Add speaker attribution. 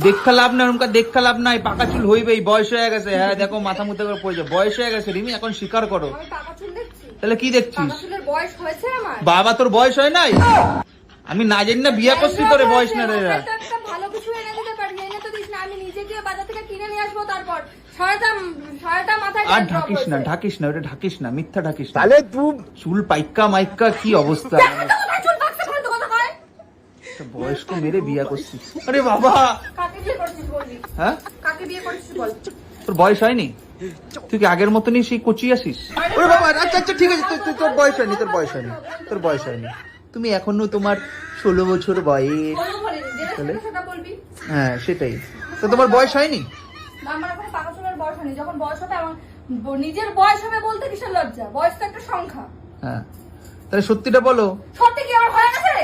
Speaker 1: দেখা লাভ না, ওরকম দেখা লাভ নাই, পাকা চুল হইবেই, বয়স হয়ে গেছে। হ্যাঁ দেখো মাথা মুথে করে পড়ে যায়, বয়স হয়ে গেছে রিমি, এখন স্বীকার করো। তাহলে কি দেখছিস? বাবা তোর বয়স হয় নাই? আমি না জানি না বিয়ে করছি তোরে বয়স না রে।
Speaker 2: ভালো কিছু এনে দিতে পারি, এনে তো দিস না, আমি নিজে গিয়ে বাজার থেকে কিনে নিয়ে আসবো, তারপর ছয়টা মাথায়
Speaker 1: আর ঢাকিস না, ঢাকিস না, ওটা ঢাকিস না, মিথ্যা ঢাকিস না। তাহলে তুই চুল পাইকা মাইকা কি অবস্থা, বয়স্ক মেরে বিয়ে করছিস? আরে বাবা,
Speaker 2: কাকে বিয়ে করছিস বলবি?
Speaker 1: হ্যাঁ
Speaker 2: কাকে বিয়ে করছিস বল?
Speaker 1: তোর বয়স হয়নি? তুই কি আগের মতনই সেই কচি আসিস? ওরে বাবা, আচ্ছা আচ্ছা ঠিক আছে, তোর বয়স হয়নি, তোর বয়স হয়নি, তোর বয়স হয়নি। তুমি এখনো তোমার 16 বছর বয়স। হ্যাঁ সেটাই তো, তোমার বয়স হয়নি?
Speaker 2: আমার এখন পাকা চুলের বয়স হয়নি, যখন বয়স হবে আমার নিজের বয়স হবে বলতে কিসের লজ্জা? বয়স তো একটা সংখ্যা।
Speaker 1: হ্যাঁ তাহলে সত্যিটা বলো।
Speaker 2: সত্যি কি আমার হয়ে গেছে?